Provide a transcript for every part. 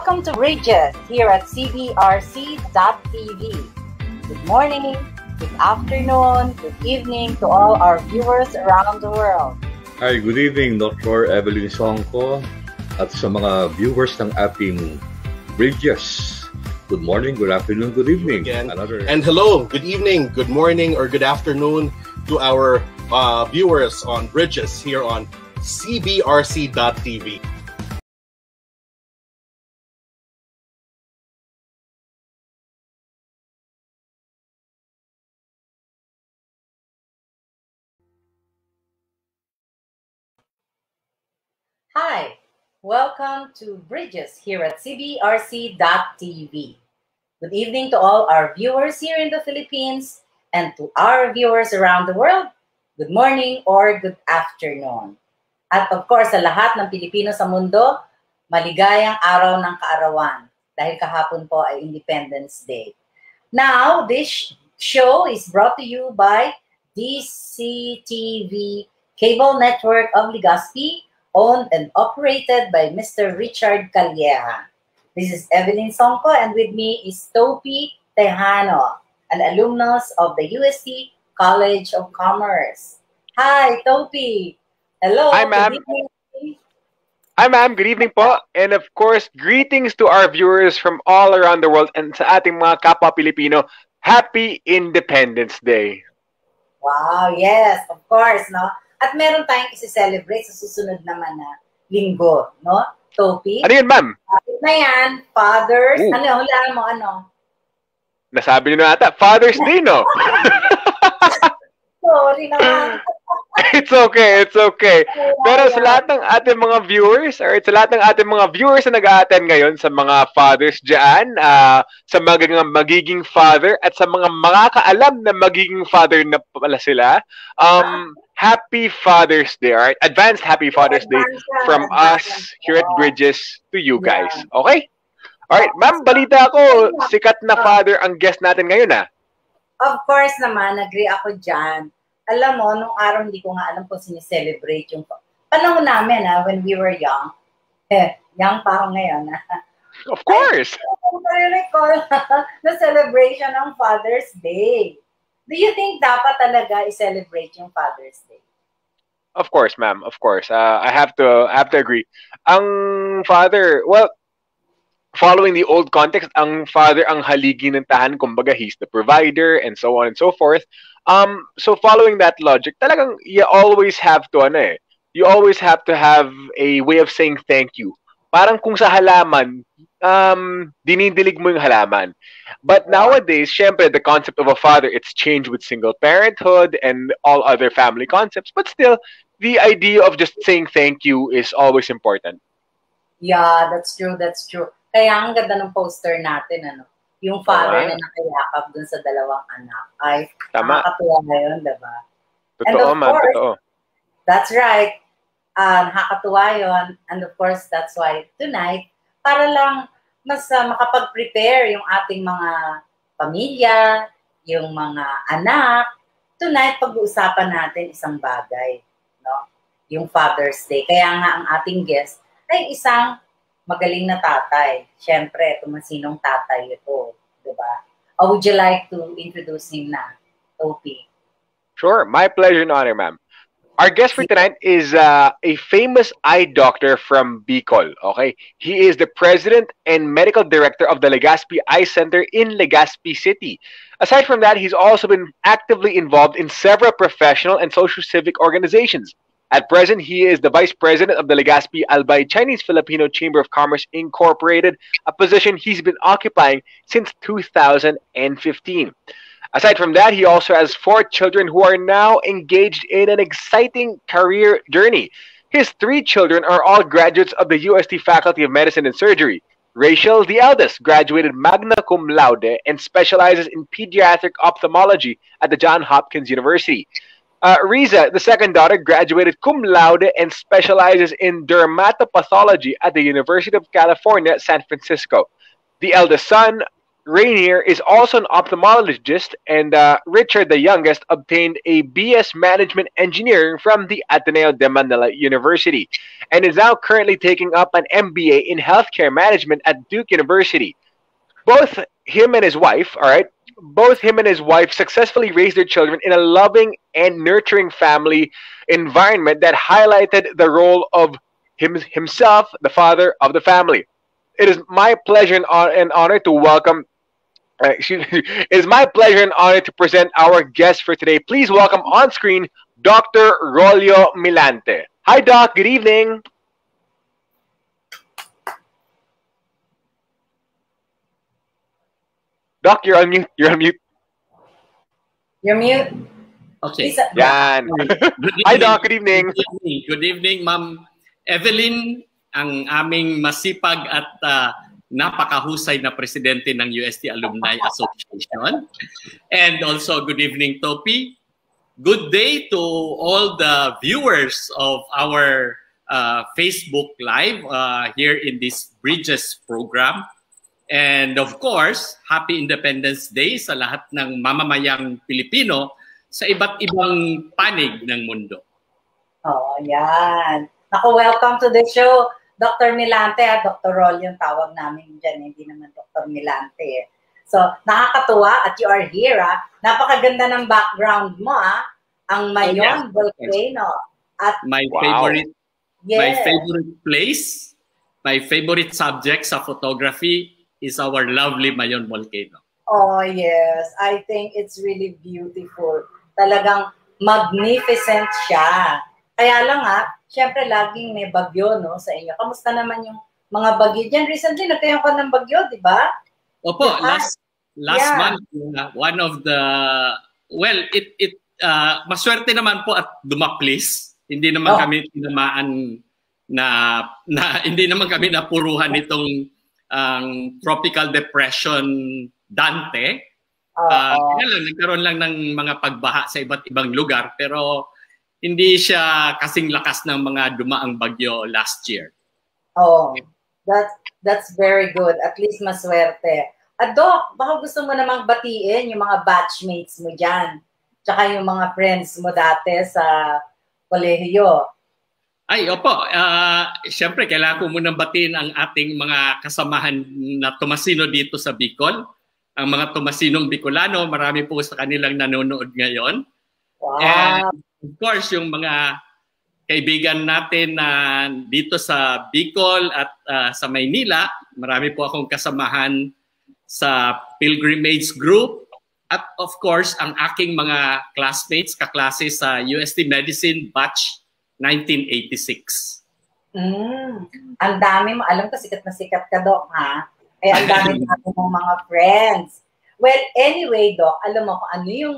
Welcome to Bridges here at cbrc.tv. Good morning, good afternoon, good evening to all our viewers around the world. Hi, good evening, Dr. Evelyn Songko at sa mga viewers ng ating Bridges. Good morning, good afternoon, good evening. And hello, good evening, good morning, or good afternoon to our viewers on Bridges here on cbrc.tv. Hi, welcome to Bridges here at cbrc.tv. Good evening to all our viewers here in the Philippines and to our viewers around the world. Good morning or good afternoon. At of course, sa lahat ng Pilipino sa mundo, maligayang araw ng kaarawan dahil kahapon po ay Independence Day. Now, this show is brought to you by DCTV Cable Network of Legazpi, owned and operated by Mr. Richard Calleja. This is Evelyn Songko, and with me is Topi Tejano, an alumnus of the UST College of Commerce. Hi, Topi. Hello. Hi, ma'am. Hi, ma'am. Good evening po. And of course, greetings to our viewers from all around the world and sa ating mga kapwa Pilipino. Happy Independence Day. Wow, yes, of course, no? At meron tayong isi-celebrate sa susunod naman na linggo, no? Topi? Ano yun, ma'am? Bakit na yan? Fathers? Ooh. Ano? Hulaan mo, ano? Nasabi niyo na ata, Father's Day, no? Sorry naman. It's okay, it's okay. Pero sa lahat ng ating mga viewers, or sa lahat ng ating mga viewers na nag-a-attend ngayon sa mga fathers dyan, sa mga magiging father, at sa mga makakaalam na magiging father na pala sila, Happy Father's Day, alright? Advanced Happy Father's Day from us here at Bridges to you guys. Okay? Alright, ma'am, balita ko, sikat na father ang guest natin ngayon, ah. Of course naman, agree ako dyan. Alam mo, nung araw hindi ko nga alam kung sinicelebrate yung panahon namin, when we were young. Young pa ako ngayon. Of course! I recall the celebration ng Father's Day. Do you think dapat talaga i-celebrate yung Father's Day? Of course, ma'am. Of course. I have to agree. Ang father, well, following the old context, ang father ang haligi ng tahanan, kumbaga he's the provider and so on and so forth. So following that logic, talagang you always have to you always have to have a way of saying thank you. Parang kung sa halaman, dinidilig mo yung halaman. But nowadays, syempre, the concept of a father, it's changed with single parenthood and all other family concepts. But still, the idea of just saying thank you is always important. Yeah, that's true, that's true. Kaya ang ganda ng poster natin, ano? Yung father na nakayakap dun sa dalawang anak. Ay, nakakatuwa ngayon, diba? Totoo, ma'am, totoo. That's right. Nakakatuwa yun. And of course, that's why tonight, para lang mas makapag-prepare yung ating mga pamilya, yung mga anak, tonight pag-uusapan natin isang bagay, no? Yung Father's Day. Kaya nga ang ating guest ay isang magaling na tatay. Siyempre, tumasinong tatay ito, diba? Or would you like to introduce him na, Topi? Sure, my pleasure and honor, ma'am. Our guest for tonight is a famous eye doctor from Bicol, okay? He is the president and medical director of the Legazpi Eye Center in Legazpi City. Aside from that, he's also been actively involved in several professional and social civic organizations. At present, he is the vice president of the Legazpi Albay Chinese-Filipino Chamber of Commerce Incorporated, a position he's been occupying since 2015. Aside from that, he also has 4 children who are now engaged in an exciting career journey. His 3 children are all graduates of the UST Faculty of Medicine and Surgery. Rachel, the eldest, graduated magna cum laude and specializes in pediatric ophthalmology at the Johns Hopkins University. Riza, the second daughter, graduated cum laude and specializes in dermatopathology at the University of California, San Francisco. The eldest son, Rainier is also an ophthalmologist, and Richard, the youngest, obtained a BS Management Engineering from the Ateneo de Manila University and is now currently taking up an MBA in Healthcare Management at Duke University. Both him and his wife, all right, both him and his wife successfully raised their children in a loving and nurturing family environment that highlighted the role of himself, the father of the family. It is my pleasure and honor to welcome. It is my pleasure and honor to present our guest for today. Please welcome on screen Dr. Rolio Milante. Hi, Doc. Good evening. Doc, you're on mute. You're on mute. You're mute. Okay. Yan. Hi, Doc. Good evening. Good evening, Ma'am Evelyn, ang aming masipag at napakahusay na presidente ng UST Alumni Association. And also, good evening, Topi. Good day to all the viewers of our Facebook Live here in this Bridges program. And of course, Happy Independence Day sa lahat ng mamamayang Pilipino sa iba't ibang panig ng mundo. Oh, yan. Naku, welcome to the show, Dr. Milante. Dr. Rol yung tawag namin dyan, hindi naman Dr. Milante. So, nakakatuwa at you are here. Napakaganda ng background mo. Ang Mayon Volcano. At my favorite place, my favorite subject sa photography is our lovely Mayon Volcano. Oh, yes. I think it's really beautiful. Talagang magnificent siya. Kaya lang syempre laging may bagyo, no, sa inyo. Kamusta naman yung mga bagyo dyan? Recently, nagkaroon ka ng bagyo, di ba? Opo, last month, one of the, well, maswerte naman po at dumaplis. Hindi naman kami tinamaan hindi naman kami napuruhan itong tropical depression Dante. Nagkaroon lang ng mga pagbaha sa iba't ibang lugar, pero hindi siya kasing lakas ng mga dumaang bagyo last year. Oh, that's very good. At least maswerte. Doc, baka gusto mo namang batiin yung mga batchmates mo dyan, tsaka yung mga friends mo dati sa kolehiyo. Ay, opo. Siyempre, kailangan ko munang batiin ang ating mga kasamahan na Tomasino dito sa Bicol. Ang mga Tomasinong Bicolano, marami po sa kanilang nanonood ngayon. Wow. And of course, yung mga kaibigan natin na dito sa Bicol at sa Maynila, marami po akong kasamahan sa pilgrimage group. At of course, ang aking mga classmates, kaklase sa UST Medicine Batch 1986. Ang dami mo. Alam ko, sikat na sikat ka, Doc, ha? Kaya ang dami natin mong mga friends. Well, anyway, Doc, alam mo kung ano yung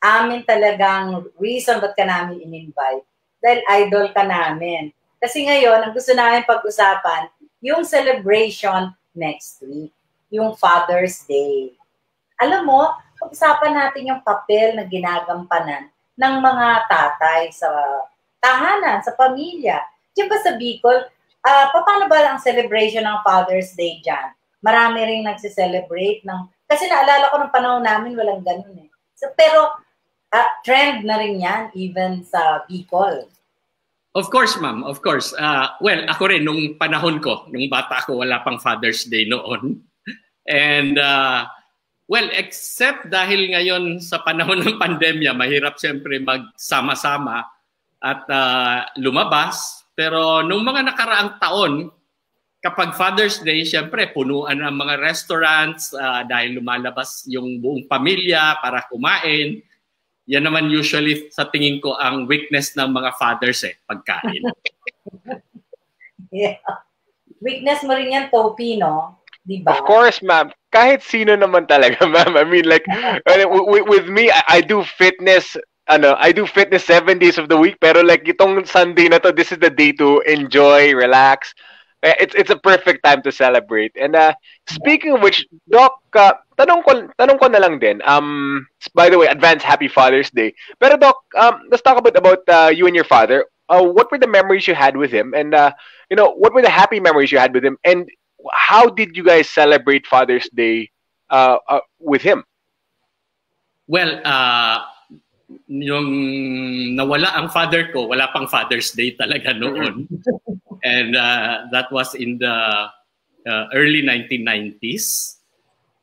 amin talagang reason ba't ka namin in-invite. Dahil idol ka namin. Kasi ngayon, ang gusto namin pag-usapan, yung celebration next week. Yung Father's Day. Alam mo, pag-usapan natin yung papel na ginagampanan ng mga tatay sa tahanan, sa pamilya. Diyan ba sa Bicol, paano ba ang celebration ng Father's Day dyan? Marami rin nagse-celebrate ng, kasi naalala ko ng panahon namin, walang ganun eh. So, pero, trend na rin yan, even sa Bicol. Of course, ma'am. Of course. Well, ako rin, nung panahon ko, nung bata ako, wala pang Father's Day noon. And, well, except dahil ngayon sa panahon ng pandemya, mahirap siyempre magsama-sama at lumabas. Pero nung mga nakaraang taon, kapag Father's Day, siyempre punuan ang mga restaurants dahil lumalabas yung buong pamilya para kumain. Yan naman usually sa tingin ko ang weakness ng mga fathers pagkain. Yeah. Weakness mo rin yan, Topi, no? Diba? Of course, ma'am. Kahit sino naman talaga, ma'am. I mean, like, with me, I do fitness. I do fitness 7 days of the week, pero like itong Sunday na to, this is the day to enjoy, relax. It's a perfect time to celebrate. And speaking of which, Doc, tanong ko na lang din. By the way, advance Happy Father's Day. Pero Doc, let's talk about you and your father. What were the memories you had with him, and what were the happy memories you had with him, and how did you guys celebrate Father's Day with him? Well, yung nawala ang father ko, wala pang Father's Day talaga noon. And that was in the early 1990s.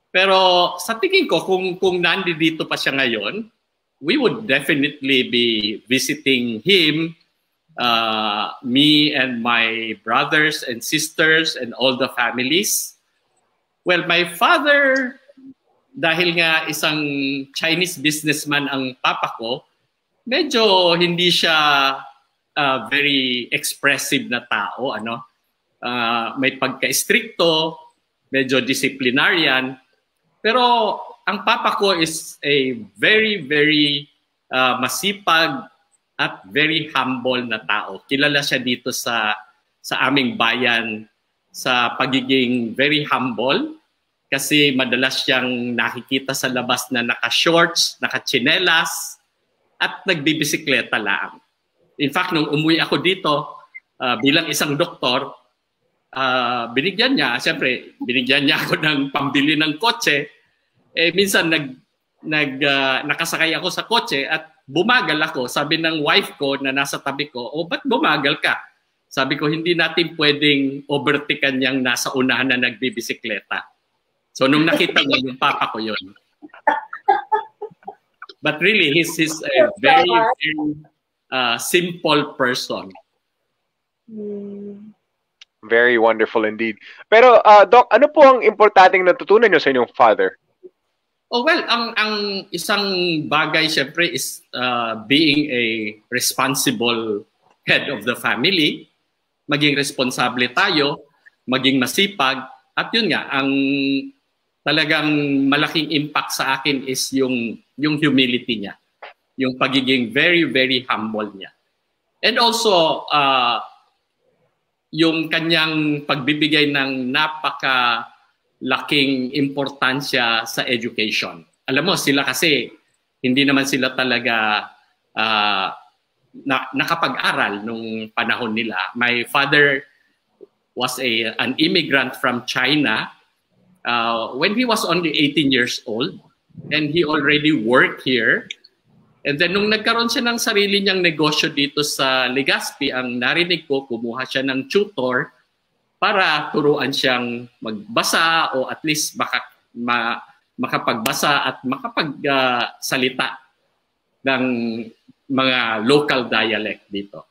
Pero sa tingin ko, kung nandito pa siya ngayon, we would definitely be visiting him, me and my brothers and sisters and all the families. Well, my father, dahil nga isang Chinese businessman ang papa ko, medyo hindi siya very expressive na tao. May pagka-stricto, medyo disciplinarian. Pero ang papa ko is a very, very masipag at very humble na tao. Kilala siya dito sa aming bayan sa pagiging very humble. Kasi madalas siyang nakikita sa labas na naka-shorts, naka-chinelas, at nagbibisikleta lang. In fact, nung umuwi ako dito, bilang isang doktor, binigyan niya ako ng pambili ng kotse. Minsan nakasakay ako sa kotse at bumagal ako. Sabi ng wife ko na nasa tabi ko, ba't bumagal ka? Sabi ko, hindi natin pwedeng overtaken yang nasa unahan na nagbibisikleta. So nung nakita niya yung papa ko yun. But really, he's a very, very simple person. Very wonderful indeed. Pero Doc, ano po ang importanteng natutunan niyo sa inyong father? Oh well, ang isang bagay syempre is being a responsible head of the family. Maging responsable tayo, maging masipag, at yun nga, ang talagang malaking impact sa akin is yung humility niya. Yung pagiging very, very humble niya. And also, yung kanyang pagbibigay ng napakalaking importansya sa education. Alam mo, sila kasi, hindi naman sila talaga nakapag-aral nung panahon nila. My father was an immigrant from China when he was only 18 years old, and he already worked here. And then nung nagkaroon siya ng sarili niyang negosyo dito sa Legazpi, ang narinig ko, kumuha siya ng tutor para turuan siyang magbasa o at least makapagbasa at makapagsalita ng mga local dialect dito.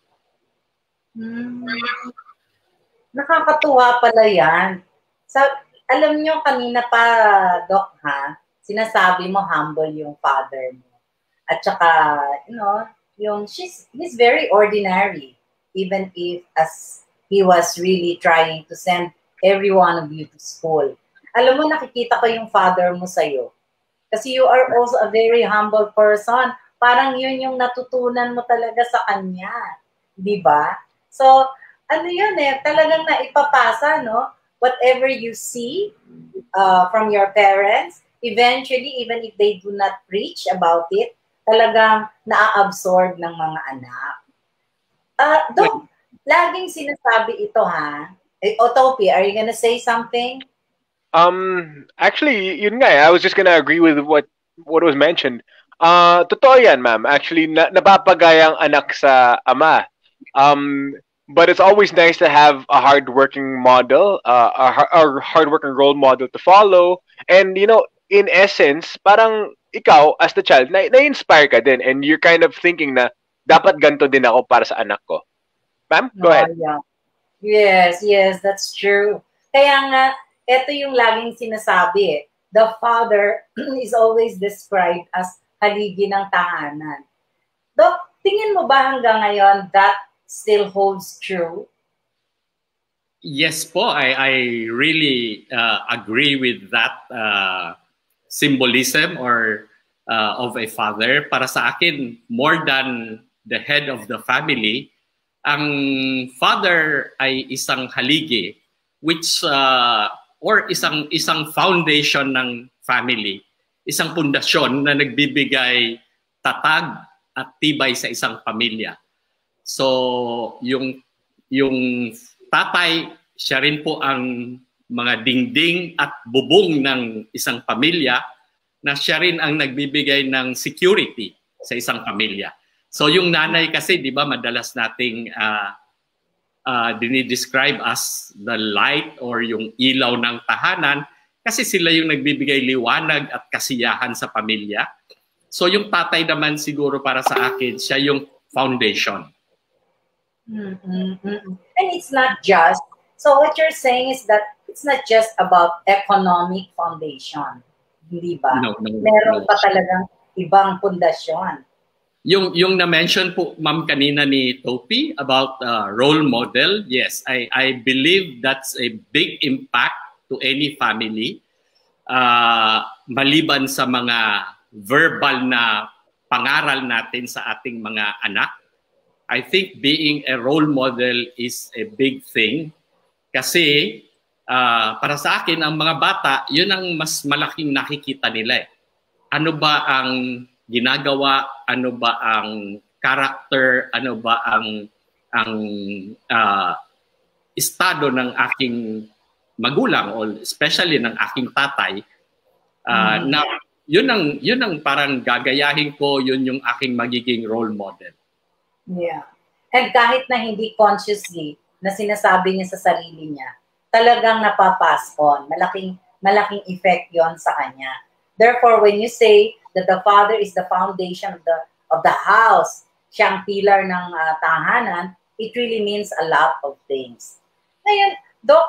Nakakatuwa pala yan. Alam nyo, kanina pa, Doc, sinasabi mo humble yung father mo. At saka, he's very ordinary. Even if as he was really trying to send every one of you to school. Alam mo, nakikita ko yung father mo sa'yo. Kasi you are also a very humble person. Parang yun yung natutunan mo talaga sa kanya. Di ba? So, talagang naipapasa, no? Whatever you see from your parents, eventually, even if they do not preach about it, talagang na-absorb ng mga anak. Doc, laging sinasabi ito, Topi, are you gonna say something? Actually, yun nga, I was just gonna agree with what was mentioned. Totoo yan, ma'am. Actually, napapagayang anak sa ama. But it's always nice to have a hardworking model, a hardworking role model to follow. And, in essence, parang ikaw, as the child, na-inspire ka din. And you're kind of thinking na, dapat ganito din ako para sa anak ko. Ma'am, go ahead. Yeah. Yes, that's true. Kaya nga, ito yung laging sinasabi. The father is always described as haligi ng tahanan. Dok, tingin mo ba hanggang ngayon that still holds true? Yes po, I really agree with that symbolism or of a father. Para sa akin, more than the head of the family, ang father ay isang haligi, which or isang foundation ng family, isang pundasyon na nagbibigay tatag at tibay sa isang pamilya. So, yung tatay, siya rin po ang mga dingding at bubong ng isang pamilya, na siya rin ang nagbibigay ng security sa isang pamilya. So yung nanay kasi, di ba, madalas nating dinidescribe as the light or yung ilaw ng tahanan kasi sila yung nagbibigay liwanag at kasiyahan sa pamilya. So yung tatay naman siguro para sa akin, siya yung foundation. And it's not just, so what you're saying is that it's not just about economic foundation. Hindi ba? No, Meron pa talagang ibang pundasyon. Yung na-mention po, ma'am, kanina ni Topi about role model, yes, I believe that's a big impact to any family. Maliban sa mga verbal na pangaral natin sa ating mga anak, I think being a role model is a big thing. Kasi para sa akin, ang mga bata, yun ang mas malaking nakikita nila. Ano ba ang ginagawa, ano ba ang character, ano ba ang estado ng aking magulang, or especially ng aking tatay, na yun ang parang gagayahin ko, yun yung aking magiging role model. Yeah. And kahit na hindi consciously na sinasabi niya sa sarili niya, talagang napapass on. Malaking effect yon sa kanya. Therefore, when you say that the father is the foundation of the house, siyang pillar ng tahanan, it really means a lot of things. Ngayon, Doc,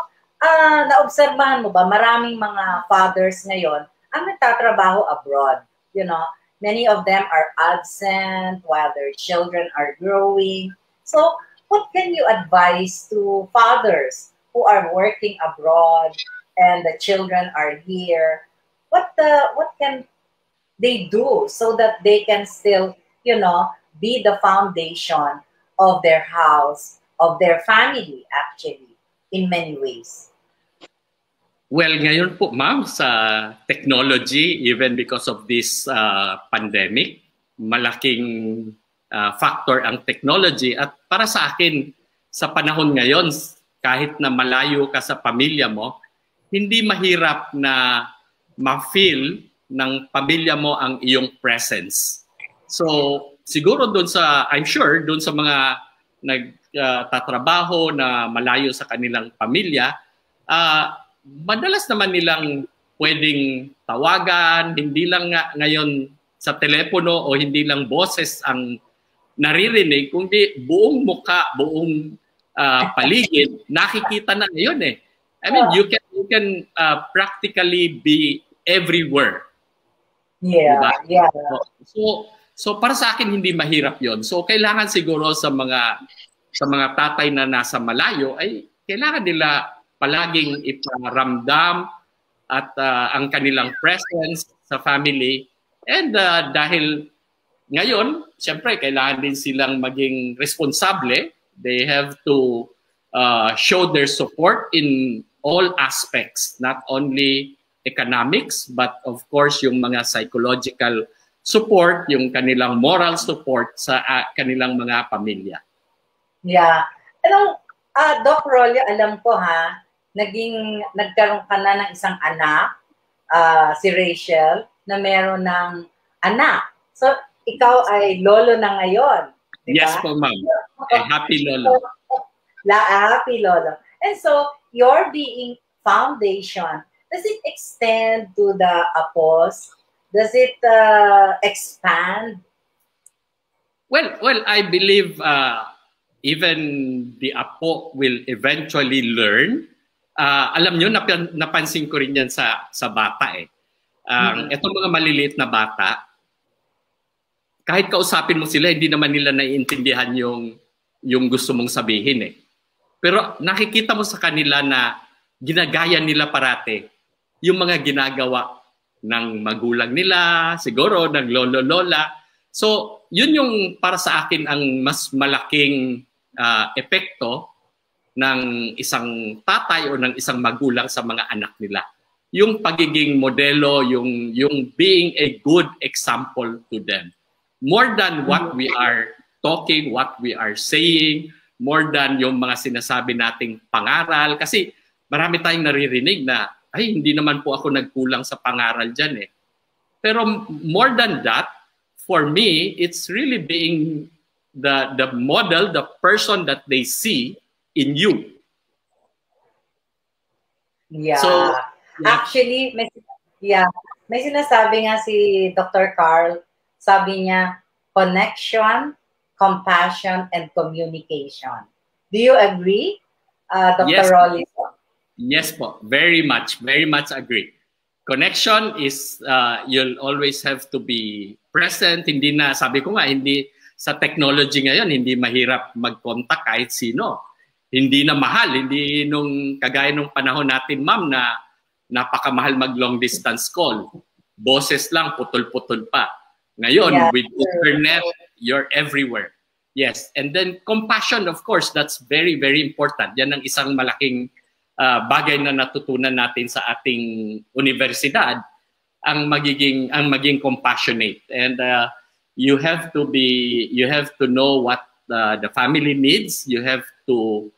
naobserbahan mo ba, maraming mga fathers ngayon ang nagtatrabaho abroad. You know, many of them are absent while their children are growing. So, what can you advise to fathers who are working abroad and the children are here? What can they do so that they can still, you know, be the foundation of their house, of their family, actually, in many ways? Well, ngayon po, ma'am, sa technology, even because of this pandemic, malaking factor ang technology. At para sa akin, sa panahon ngayon, kahit na malayo ka sa pamilya mo, hindi mahirap na ma-feel ng pamilya mo ang iyong presence. So, siguro doon sa, I'm sure, doon sa mga nagtatrabaho na malayo sa kanilang pamilya, madalas naman nilang pwedeng tawagan, hindi lang ngayon sa telepono o hindi lang boses ang naririnig, kundi buong mukha, buong paligid, nakikita na ngayon eh. I mean, you can practically be everywhere. Yeah, diba? Yeah. So para sa akin hindi mahirap 'yon. So kailangan siguro sa mga tatay na nasa malayo ay kailangan nila palaging iparamdam at ang kanilang presence sa family. And dahil ngayon, siyempre kailangan din silang maging responsable. They have to show their support in all aspects, not only economics, but of course yung mga psychological support, yung kanilang moral support sa kanilang mga pamilya. Yeah. Doc Rolly, alam ko nagkaroon ka na ng isang anak, si Rachel, na meron ng anak. So, ikaw ay lolo na ngayon. Diba? Yes po, ma'am. Happy lolo. Happy lolo. And so, your being foundation, does it extend to the apos? Does it expand? Well, I believe even the apo will eventually learn. Alam nyo, napansin ko rin yan sa bata eh. Itong mga maliliit na bata, kahit kausapin mo sila, hindi naman nila naiintindihan yung gusto mong sabihin eh. Pero nakikita mo sa kanila na ginagaya nila parate yung mga ginagawa ng magulang nila, siguro ng lolo-lola. So, yun yung para sa akin ang mas malaking epekto ng isang tatay o ng isang magulang sa mga anak nila. Yung pagiging modelo, yung being a good example to them. More than what we are talking, what we are saying, more than yung mga sinasabi nating pangaral. Kasi marami tayong naririnig na, ay, hindi naman po ako nagkulang sa pangaral dyan eh. Pero more than that, for me, it's really being the model, the person that they see in you. Yeah. So, yeah. Actually, may sinasabi nga si Dr. Carl, sabi niya, connection, compassion, and communication. Do you agree, Dr. Yes. Rolly? Yes po, very much agree. Connection is, you'll always have to be present. Hindi na, sabi ko nga, hindi sa technology ngayon, hindi mahirap mag-contact kahit sino. Hindi na mahal, hindi nung kagaya nung panahon natin, ma'am, na napakamahal mag-long distance call. Boses lang, putol-putol pa. Ngayon, with internet, you're everywhere. Yes, and then compassion, of course, that's very, very important. Yan ang isang malaking bagay na natutunan natin sa ating universidad, ang maging compassionate. And you have to know what the family needs. You have to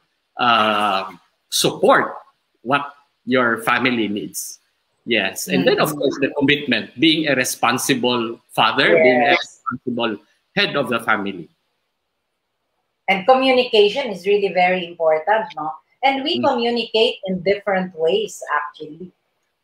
support what your family needs. Yes, and then of course the commitment, being a responsible father, being a responsible head of the family. And communication is really very important, no? And we communicate in different ways, actually.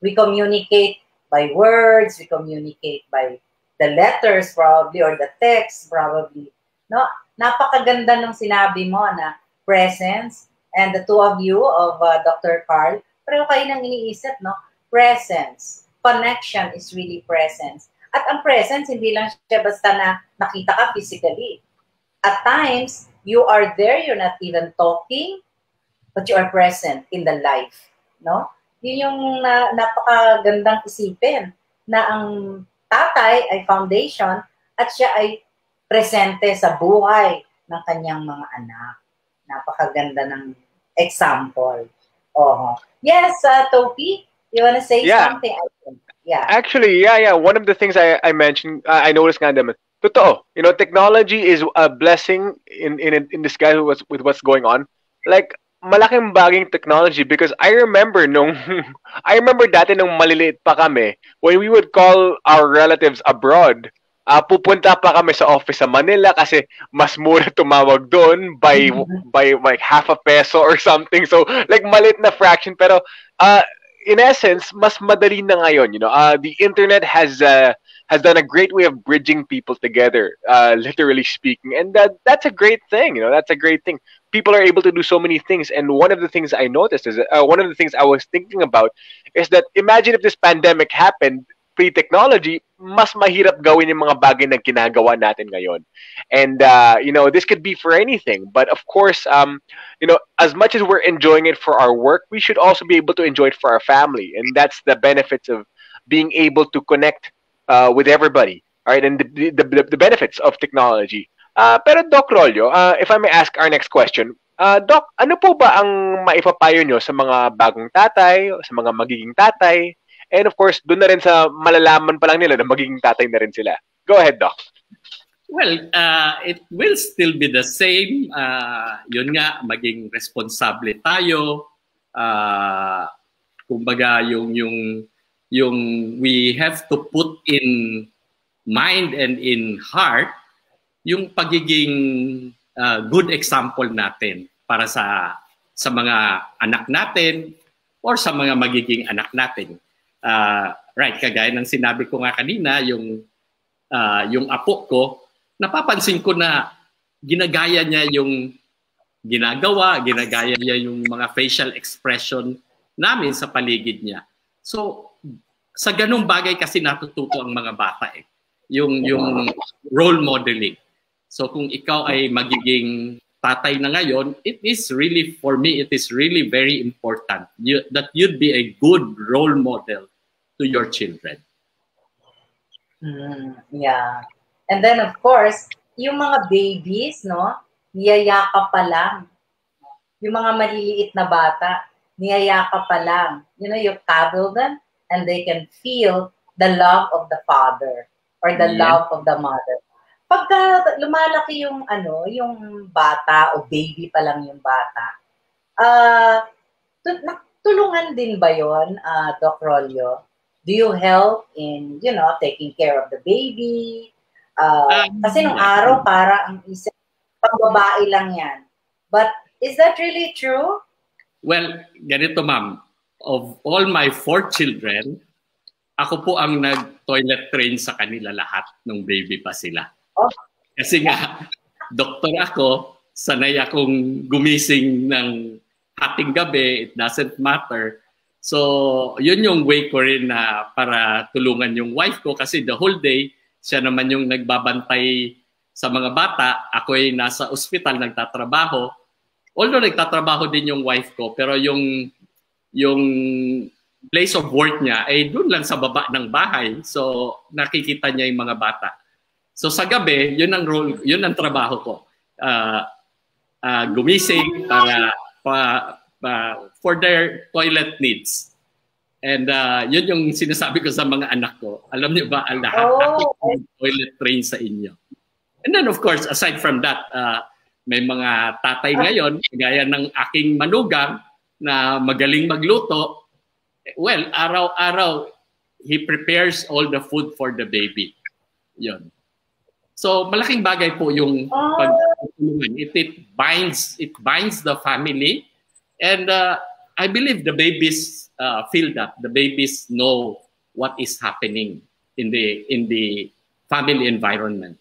We communicate by words, we communicate by the letters probably, or the text probably. No? Napakaganda nung sinabi mo na presence, and the two of you, of Dr. Carl, pero kayo nang iniisip, no? Presence. Connection is really presence. At ang presence, hindi lang siya basta na nakita ka physically. At times, you are there, you're not even talking, but you are present in the life, no? Yun yung napakagandang isipin na ang tatay ay foundation at siya ay presente sa buhay ng kanyang mga anak. Napakaganda ng example. Oh. Yes, Topi, you want to say something? Yeah. Actually, one of the things I mentioned, I noticed nga naman, totoo, you know, technology is a blessing in disguise with what's going on. Like, malaking baging technology, because I remember dati nung maliliit pa kami, when we would call our relatives abroad, pupunta pa kami sa office sa Manila kasi mas mura tumawag doon by like half a peso or something. So like maliit na fraction, pero in essence mas madali na ngayon, you know. The internet has done a great way of bridging people together, literally speaking, and that's a great thing, you know. That's a great thing. People are able to do so many things, and one of the things I noticed is one of the things I was thinking about is that imagine if this pandemic happened pre-technology, mas mahirap gawin yung mga bagay na ginagawa natin ngayon. And you know, this could be for anything, but of course, you know, as much as we're enjoying it for our work, we should also be able to enjoy it for our family, and that's the benefits of being able to connect with everybody. All right, and the benefits of technology. Pero Doc Rolyo, if I may ask our next question, Doc, ano po ba ang maipapayo nyo sa mga bagong tatay, sa mga magiging tatay, and of course, doon na rin sa malalaman pa lang nila na magiging tatay na rin sila? Go ahead, Doc. Well, it will still be the same. Yun nga, maging responsable tayo. Kumbaga, yung we have to put in mind and in heart yung pagiging good example natin para sa mga anak natin or sa mga magiging anak natin. Right, kagaya ng sinabi ko nga kanina, yung apo ko, napapansin ko na ginagaya niya yung ginagaya niya yung mga facial expression namin sa paligid niya. So, sa ganung bagay kasi natututo ang mga bata eh. Yung role modeling. So kung ikaw ay magiging tatay na ngayon, it is really, for me, it is really very important that you'd be a good role model to your children. Yeah. And then of course, yung mga babies, no, niyayakap pa lang. Yung mga maliliit na bata, niyayakap pa lang. You know, you cuddle them and they can feel the love of the father or the love of the mother. Pagka lumalaki yung yung bata o baby pa lang yung bata, tulungan din ba yun, Doc Rolio? Do you help in, taking care of the baby? Kasi nung araw, para ang isang pang-babae lang yan. But is that really true? Well, ganito ma'am. Of all my 4 children, ako po ang nag-toilet train sa kanila lahat nung baby pa sila. Oh. Kasi nga, doktor ako, sanay akong gumising ng hating gabi, it doesn't matter. So, yun yung way ko rin na para tulungan yung wife ko kasi the whole day, siya naman yung nagbabantay sa mga bata. Ako ay nasa ospital, nagtatrabaho. Although nagtatrabaho din yung wife ko, pero yung place of work niya ay doon lang sa baba ng bahay. So, nakikita niya yung mga bata. So, sa gabi, yun ang role, yun ang trabaho ko. Gumising for their toilet needs. And yun yung sinasabi ko sa mga anak ko. Alam niyo ba, lahat toilet train sa inyo. And then, of course, aside from that, may mga tatay ngayon, gaya ng aking manugang, na magaling magluto. Well, araw-araw, he prepares all the food for the baby. Yun. So, malaking bagay po yung pagtulungan. It binds the family. And I believe the babies feel that. The babies know what is happening in the family environment.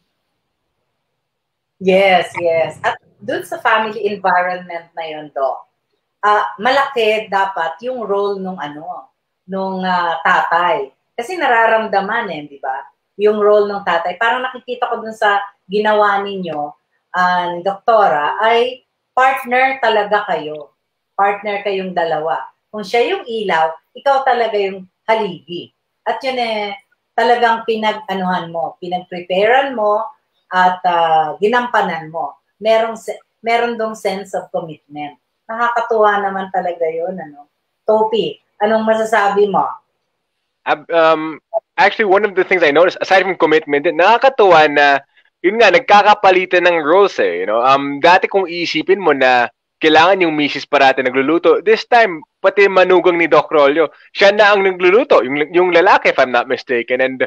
Yes, yes. At dun sa family environment na yun, Doc, malaki dapat yung role nung tatay. Kasi nararamdaman di ba? Yung role ng tatay. Parang nakikita ko dun sa ginawa ninyo, doktora, ay partner talaga kayo. Partner kayong dalawa. Kung siya yung ilaw, ikaw talaga yung haligi. At yun talagang pinag-preparean mo, at ginampanan mo. Meron dong sense of commitment. Nakakatuwa naman talaga yun. Topi, anong masasabi mo? Actually, one of the things I noticed, aside from commitment, nakakatuwa na, yun nga, nagkakapalitan ng roles Dati kung iisipin mo na kailangan yung misis parati nagluluto, this time, pati manugang ni Doc Rolio, siya na ang nagluluto, yung lalaki, if I'm not mistaken. And,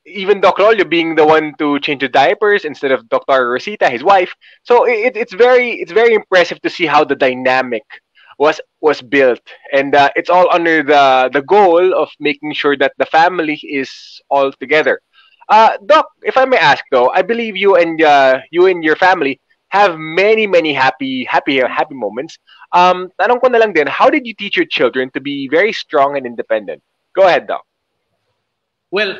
even Doc Rolio being the one to change the diapers instead of Dr. Rosita, his wife. So it's very impressive to see how the dynamic was built, and it's all under the goal of making sure that the family is all together. Doc, if I may ask though, I believe you and your family have many happy moments. Tanong ko na lang din, how did you teach your children to be very strong and independent? Go ahead, Doc. Well,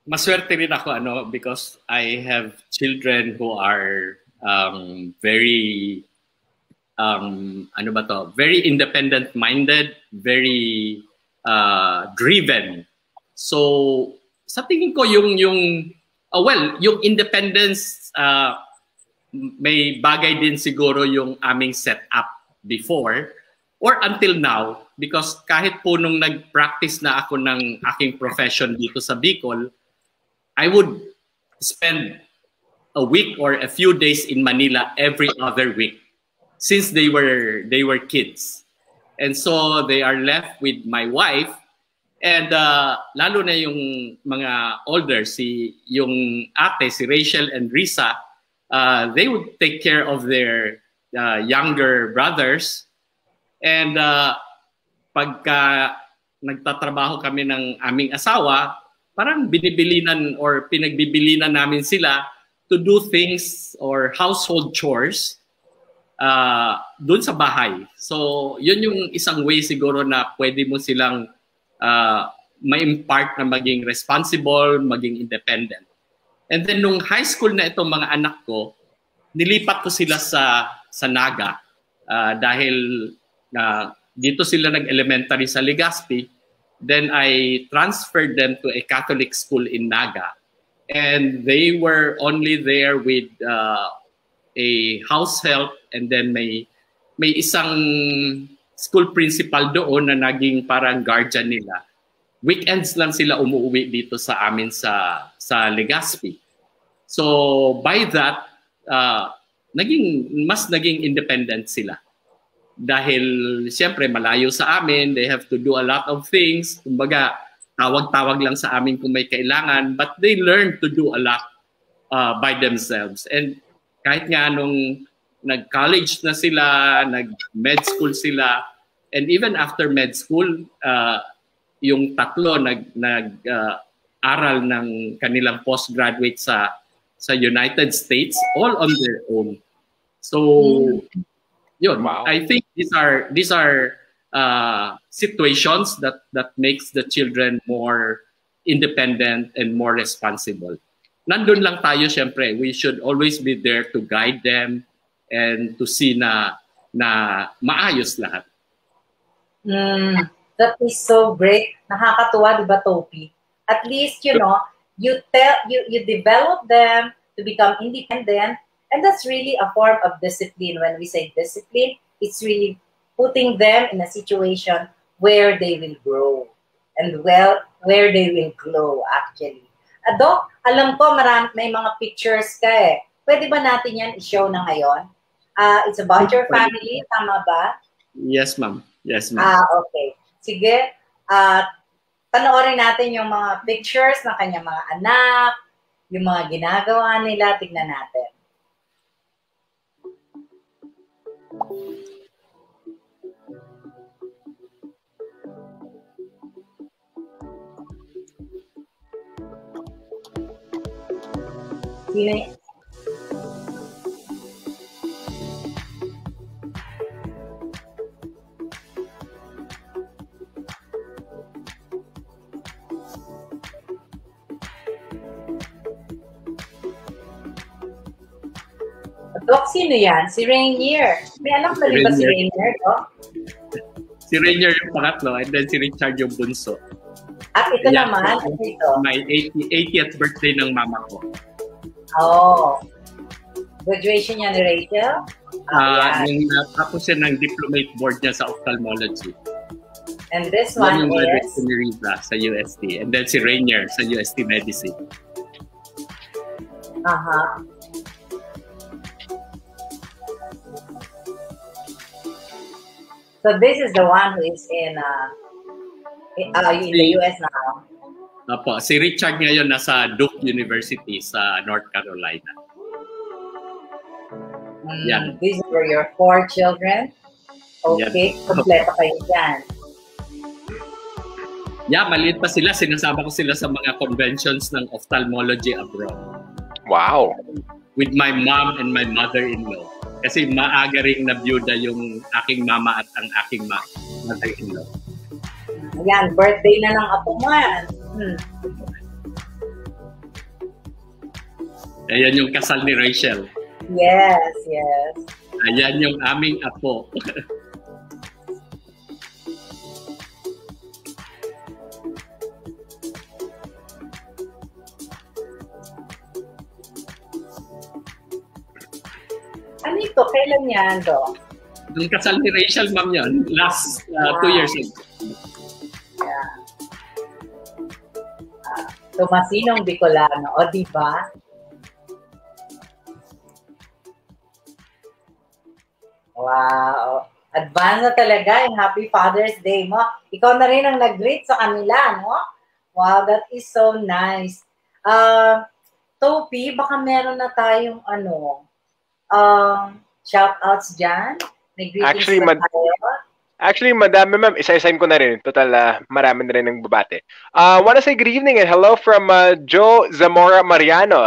maswerte rin ako because I have children who are very very independent-minded, very driven. So sa tingin ko yung independence, may bagay din siguro yung aming set up before or until now, because kahit po nung nag-practice na ako ng aking profession dito sa Bicol, I would spend a week or a few days in Manila every other week since they were kids. And so they are left with my wife, and lalo na yung mga older, yung ate, si Rachel and Risa, they would take care of their younger brothers. And pagka nagtatrabaho kami ng aming asawa, parang binibilinan or pinagbibilinan namin sila to do things or household chores doon sa bahay. So, yun yung isang way siguro na pwede mo silang ma-impart na maging responsible, maging independent. And then nung high school na itong mga anak ko, nilipat ko sila sa Naga dahil dito sila nag-elementary sa Legazpi. Then I transferred them to a Catholic school in Naga. And they were only there with a house help, and then may isang school principal doon na naging parang guardian nila. Weekends lang sila umuwi dito sa amin sa Legazpi. So by that, naging independent sila. dahil siyempre malayo sa amin, they have to do a lot of things. Kumbaga, tawag-tawag lang sa amin kung may kailangan, but they learn to do a lot by themselves. And kahit nga nung nag-college na sila, nag-med school sila, and even after med school, yung tatlo nag-aral ng kanilang postgraduate sa United States, all on their own. So, yun. Wow. I think these are situations that makes the children more independent and more responsible. Nandun lang tayo, syempre. We should always be there to guide them and to see na maayos lahat. That is so great. Nakakatuwa, di ba, Topi? At least, you know, you develop them to become independent, and that's really a form of discipline. When we say discipline, it's really putting them in a situation where they will grow and where they will glow, actually. Doc, alam ko may mga pictures ka eh. Pwede ba natin yan i-show na ngayon? It's about your family, tama ba? Yes, ma'am. Yes, ma'am. Okay. Sige. Panoorin natin yung mga pictures ng kanyang mga anak, yung mga ginagawa nila. Tignan natin. Sino? Doc, sino yan? Si Rainier. May alam na rin ba si Rainier, Doc? Si Rainier yung pangatlo, and then si Richard yung bunso. At ito naman, ito. My 80th birthday ng mama ko. Oh. Graduation niya ni Rachel? Nung tapos siya ng diplomate board niya sa ophthalmology. And this one is? Si Riza sa UST. And then si Rainier sa UST Medicine. So this is the one who is in the US now. Opo, si Richard ngayon nasa Duke University sa North Carolina. Yan. These were your 4 children? Okay, kompleto kayo dyan. Yeah, maliit pa sila. Sinasama ko sila sa mga conventions ng ophthalmology abroad. Wow. With my mom and my mother-in-law. Kasi maaga ring nabiyuda yung aking mama at ang aking mother-in-law. Ayan, birthday na ng apo mo yan. Ayan yung kasal ni Rachel. Yes, yes. Ayan yung aming apo. Ano ito? Kailan yan, Doc? Yung kasal ni Rachel, ma'am, yun. Last 2 years ago. Yeah. Tomasinong Bicolano. O, diba? Wow. Advance na talaga yung Happy Father's Day mo. Ikaw na rin ang nag-greet sa kanila, no? Wow, that is so nice. Topi, baka meron na tayong shout-outs dyan? May greetings Actually, madami, ma'am. Isa-isahin ko na rin. Total, marami na rin ng babate. Wanna say good evening and hello from Joe Zamora Mariano.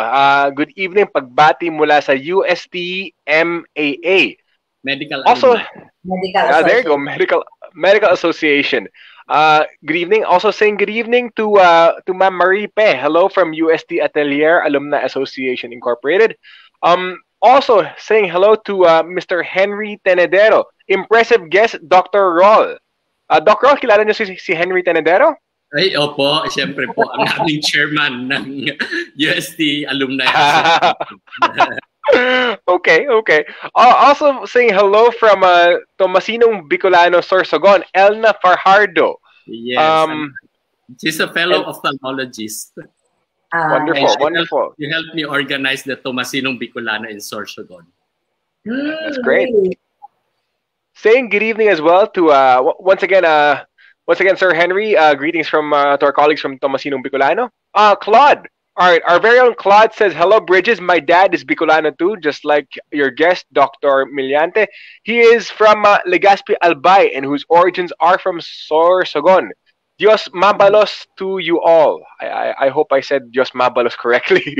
Good evening, pagbati mula sa UST MAA. Medical Association. There you go, Medical Association. Good evening. Also saying good evening to Ma'am Marie Pe. Hello from UST Atelier Alumni Association Incorporated. Also saying hello to Mr. Henry Tenedero. Impressive guest, Dr. Roll. Dr. Roll, kilala niyo si Henry Tenedero? Ay, opo. Siyempre po, ang aming chairman ng UST Alumni Association. Okay. Also saying hello from Tomasinong Bicolano Sorsogon, Elna Farhardo. Yes. She's a fellow ophthalmologist. Wonderful. You helped me organize the Tomasinong Bicolano in Sorsogon. That's great. Saying good evening as well to once again, Sir Henry. Greetings from to our colleagues from Tomasinong Bicolano. Claude. All right, our very own Claude says, hello, Bridges. My dad is Bicolano too, just like your guest, Dr. Miliante. He is from Legazpi Albay, and whose origins are from Sorsogon. Dios mabalos to you all. I hope I said Dios mabalos correctly.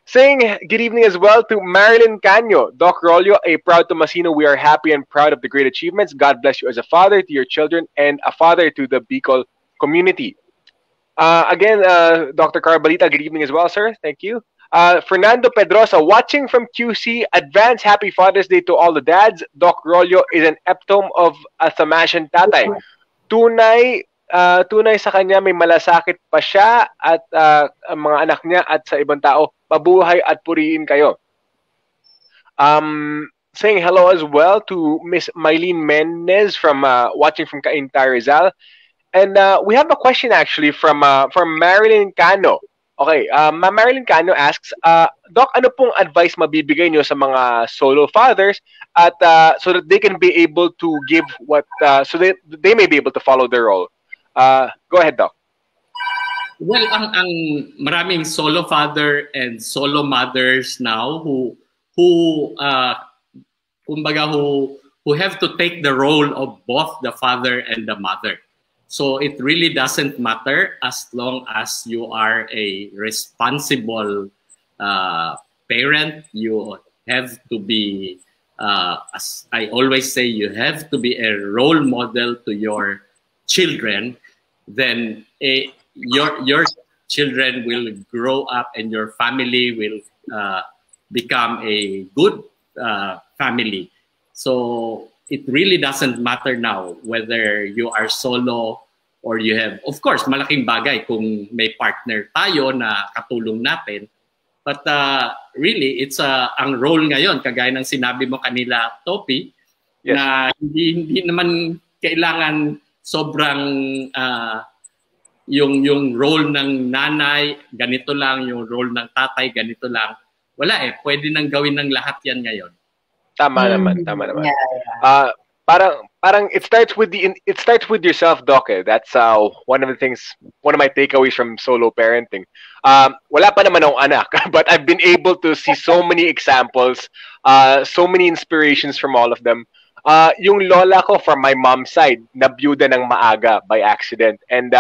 Saying good evening as well to Marilyn Canyo. Doc Rollo, a proud Tomasino, we are happy and proud of the great achievements. God bless you as a father to your children and a father to the Bicol community. Again, Dr. Carbalita, good evening as well, sir. Thank you. Fernando Pedrosa, watching from QC, advance happy Father's Day to all the dads. Doc Rollo is an epitome of a Thamashan tatay. Tunay sa kanya, may malasakit pa siya at ang mga anak niya at sa ibang tao. Mabuhay at purihin kayo. Saying hello as well to Miss Mylene Mendez from watching from Cainta, Rizal. And we have a question actually from Marilyn Cano. Okay, Marilyn Cano asks, Doc, ano pong advice mabibigay nyo sa mga solo fathers at so that they can be able to give what, so they may be able to follow their role? Go ahead, Doc. Well, ang maraming solo father and solo mothers now who have to take the role of both the father and the mother. So it really doesn't matter as long as you are a responsible parent. You have to be, as I always say, you have to be a role model to your children. Then your children will grow up and your family will become a good family. So it really doesn't matter now whether you are solo or you have, of course, malaking bagay kung may partner tayo na katulong natin. But really, it's ang role ngayon, kagaya ng sinabi mo kanila, Topi, yes, na hindi naman kailangan sobrang yung role ng nanay, ganito lang, yung role ng tatay, ganito lang. Wala pwede nang gawin ng lahat yan ngayon. Tama naman. Yeah. Parang it starts with yourself, Doc. That's one of my takeaways from solo parenting. Wala pa naman akong anak, but I've been able to see so many examples, so many inspirations from all of them. Yung lola ko from my mom's side, nabiyuda ng maaga by accident. And,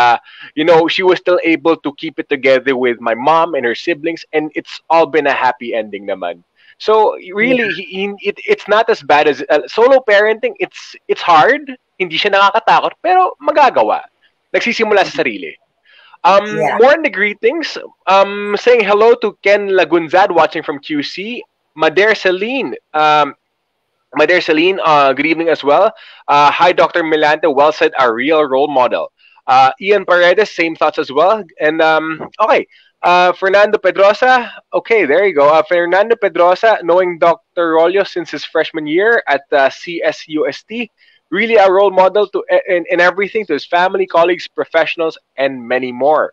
she was still able to keep it together with my mom and her siblings, and it's all been a happy ending naman. So really, it's not as bad as solo parenting. It's hard, hindi siya nakakatakot, pero magagawa. Nagsisimula sa sarili. More on the greetings. Saying hello to Ken Lagunzad watching from QC. Mader Celine, good evening as well. Hi, Dr. Milante. Well said, a real role model. Ian Paredes, same thoughts as well. And okay. Fernando Pedrosa, okay, there you go. Fernando Pedrosa, knowing Dr. Rollo since his freshman year at CSUST, really a role model in everything to his family, colleagues, professionals, and many more.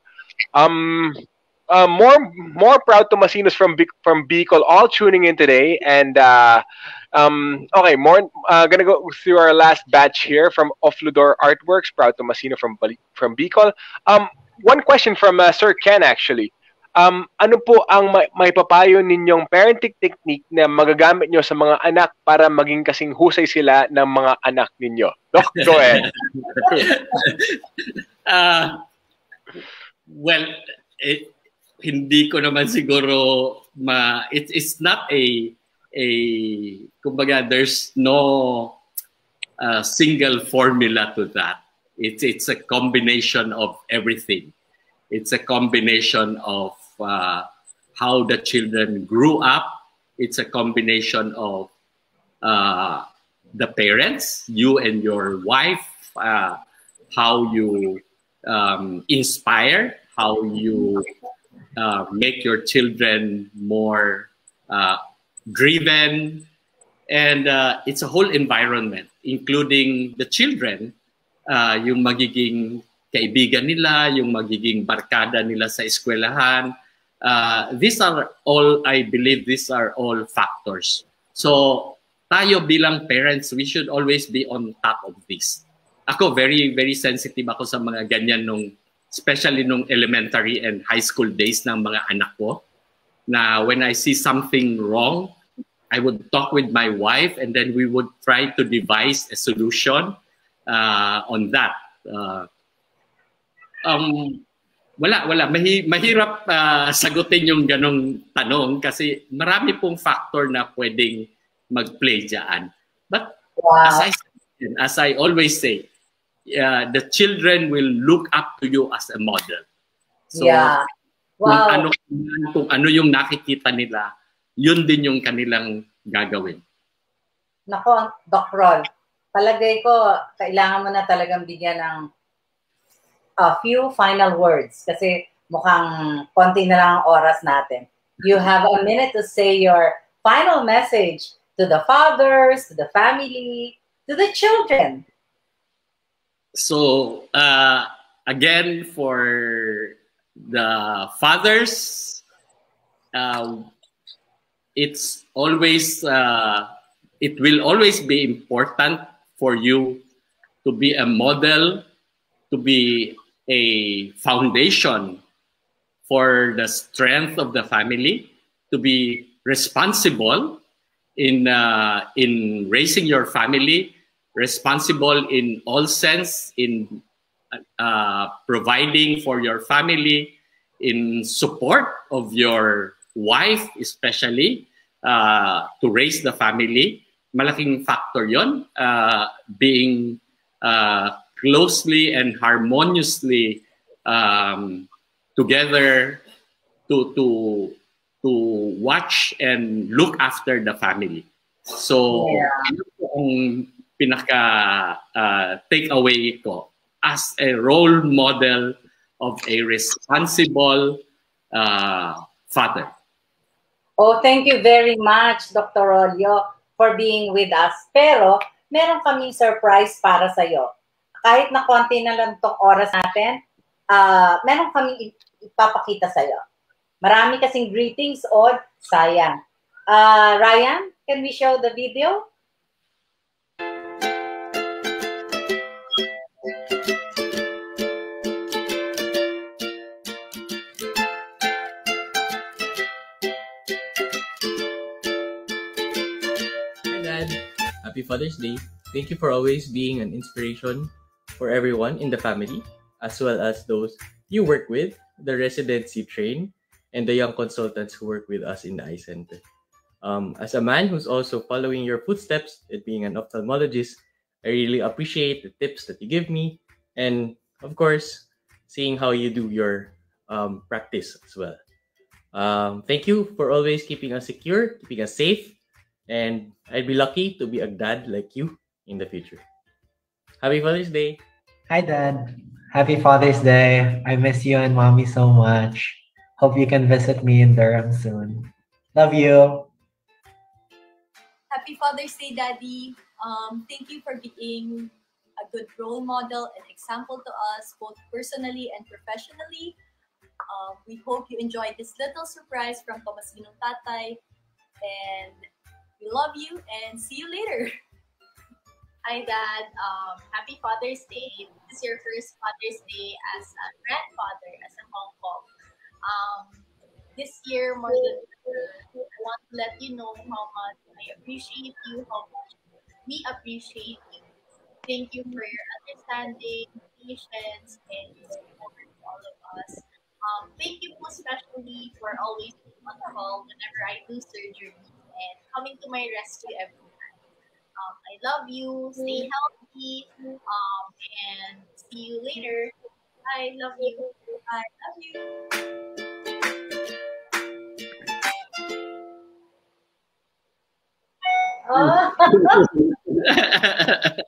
More proud Tomasinos from Bicol, all tuning in today. And okay, gonna go through our last batch here from Ofludor Artworks, proud Tomasino from Bicol. One question from Sir Ken actually. Ano po ang may papayo ninyong parenting technique na magagamit nyo sa mga anak para maging kasing husay sila ng mga anak ninyo? Doc, go ahead. Well, hindi ko naman siguro it's not kumbaga there's no single formula to that. It's a combination of everything. It's a combination of how the children grew up. It's a combination of the parents, you and your wife, how you inspire, how you make your children more driven. And it's a whole environment, including the children, yung magiging kaibigan nila, yung magiging barkada nila sa eskwelahan. These are all, I believe, these are all factors. So tayo bilang parents, we should always be on top of this. Ako, very, very sensitive ako sa mga ganyan especially nung elementary and high school days ng mga anak ko, na when I see something wrong, I would talk with my wife and then we would try to devise a solution on that. Wala. Mahirap sagutin yung ganong tanong kasi marami pong factor na pwedeng mag-play dyan. But as I always say, the children will look up to you as a model. So, kung ano yung nakikita nila, yun din yung kanilang gagawin. Nako, Doc Rol, palagay ko, kailangan mo na talagang bigyan ng a few final words kasi mukhang konti na lang ang oras natin. You have a minute to say your final message to the fathers, to the family, to the children. So, again, for the fathers, it's always, it will always be important for you to be a model, to be a foundation for the strength of the family, to be responsible in raising your family, responsible in all sense, in providing for your family, in support of your wife especially, to raise the family. Malaking factor yon, being closely and harmoniously together to watch and look after the family. So, ano po ang pinaka takeaway ko as a role model of a responsible father? Oh, thank you very much, Dr. Rolyo, for being with us. Pero, meron kaming surprise para sa'yo. Kahit na konti na lang itong oras natin, meron kaming ipapakita sa'yo. Marami kasing greetings on sayang. Ryan, can we show the video? Happy Father's Day. Thank you for always being an inspiration for everyone in the family, as well as those you work with, the residents you train, and the young consultants who work with us in the Eye Center. As a man who's also following your footsteps and being an ophthalmologist, I really appreciate the tips that you give me, and of course, seeing how you do your practice as well. Thank you for always keeping us secure, keeping us safe, and I'd be lucky to be a dad like you in the future. Happy Father's Day. Hi, Dad. Happy Father's Day. I miss you and Mommy so much. Hope you can visit me in Durham soon. Love you. Happy Father's Day, Daddy. Thank you for being a good role model and example to us, both personally and professionally. We hope you enjoyed this little surprise from Tomasinong Tatay. And we love you and see you later. Hi, Dad. Happy Father's Day. This is your first Father's Day as a grandfather, as a Hong Kong. This year, more than ever, I want to let you know how much I appreciate you, how much we appreciate you. Thank you for your understanding, patience, and support to all of us. Thank you especially for always being on the call whenever I do surgery and coming to my rescue every time. I love you. Stay healthy. And see you later. I love you. I love you.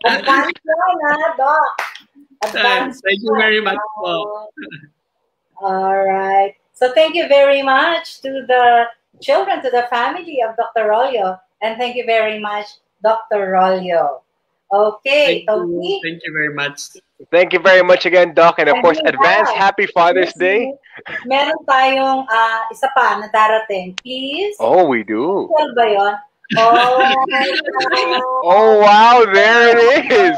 Advance na, Doc. Thank you very much po. All right. So thank you very much to the children, to the family of Dr. Rolyo. And thank you very much, Dr. Rolyo. Okay. Thank you very much. Thank you very much again, Doc. And of course, advance Happy Father's Day. Meron tayong isa pa na darating. Please. Oh, we do. Ba yun? Oh my God. Oh, wow, there it is.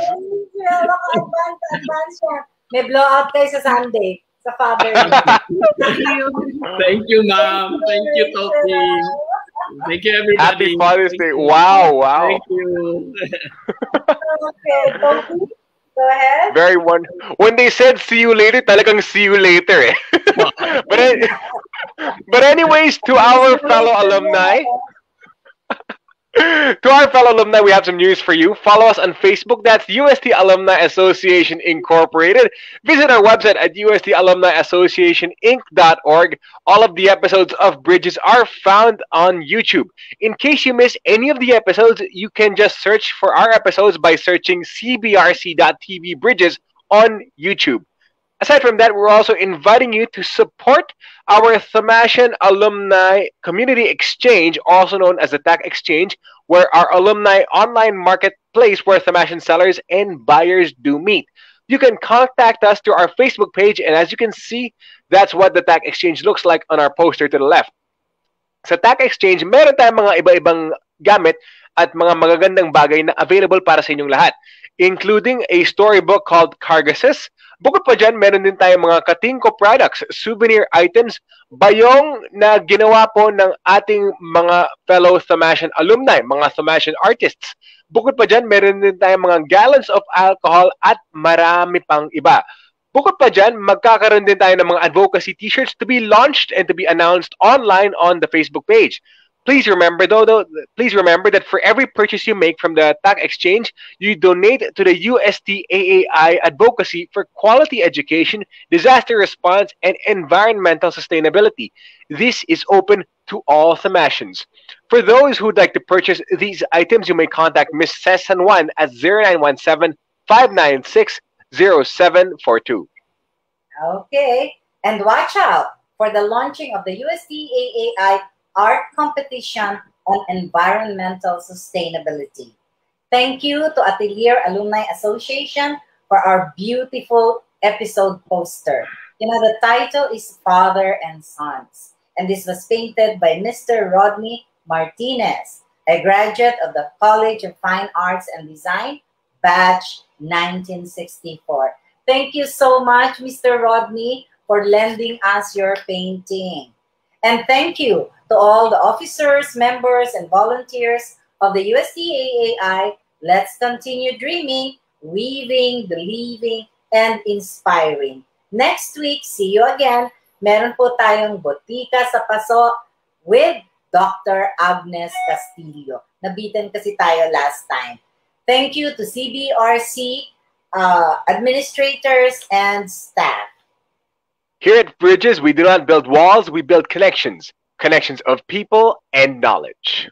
Advance siya. May blowout kayo sa Sunday, sa Father. Thank you, ma'am. Thank you, Toki. Thank you, everybody. Happy Father's Day. Wow, wow. Thank you. Okay, Toki, go ahead. Very one. When they said see you later, talagang see you later. Eh. but anyways, to our fellow alumni, we have some news for you. Follow us on Facebook. That's UST Alumni Association Incorporated. Visit our website at USTAlumniAssociationInc.org. All of the episodes of Bridges are found on YouTube. In case you miss any of the episodes, you can just search for our episodes by searching cbrc.tv Bridges on YouTube. Aside from that, we're also inviting you to support our Thamashan Alumni Community Exchange, also known as the TAC Exchange, where our alumni online marketplace where Thamashan sellers and buyers do meet. You can contact us through our Facebook page, and as you can see, that's what the TAC Exchange looks like on our poster to the left. Sa TAC Exchange, meron tayong mga iba-ibang gamit at mga magagandang bagay na available para sa inyong lahat, including a storybook called Cargases. Bukod pa dyan, meron din tayong mga Katingko products, souvenir items, bayong na ginawa po ng ating mga fellow Thamashan alumni, mga Thamashan artists. Bukod pa dyan, meron din tayong mga gallons of alcohol at marami pang iba. Bukod pa dyan, magkakaroon din tayo ng mga advocacy t-shirts to be launched and to be announced online on the Facebook page. Please remember that for every purchase you make from the TAC Exchange, you donate to the UST-AAI Advocacy for Quality Education, Disaster Response, and Environmental Sustainability. This is open to all Thamashans. For those who'd like to purchase these items, you may contact Ms. Ces San Juan at 0917-596-0742. Okay, and watch out for the launching of the UST-AAI Art Competition on Environmental Sustainability. Thank you to Atelier Alumni Association for our beautiful episode poster. You know, the title is Father and Sons, and this was painted by Mr. Rodney Martinez, a graduate of the College of Fine Arts and Design, batch 1964. Thank you so much, Mr. Rodney, for lending us your painting. And thank you to all the officers, members, and volunteers of the UST-AAI. Let's continue dreaming, weaving, believing, and inspiring. Next week, see you again. Meron po tayong Botika sa Paso with Dr. Agnes Castillo. Nabitan kasi tayo last time. Thank you to CBRC administrators and staff. Here at Bridges, we do not build walls, we build connections. Connections of people and knowledge.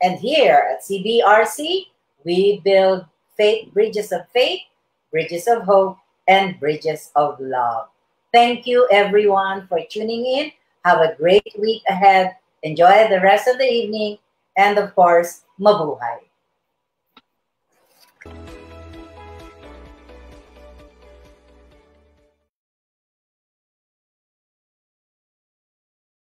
And here at CBRC, we build bridges of faith, bridges of hope, and bridges of love. Thank you, everyone, for tuning in. Have a great week ahead. Enjoy the rest of the evening. And, of course, mabuhay.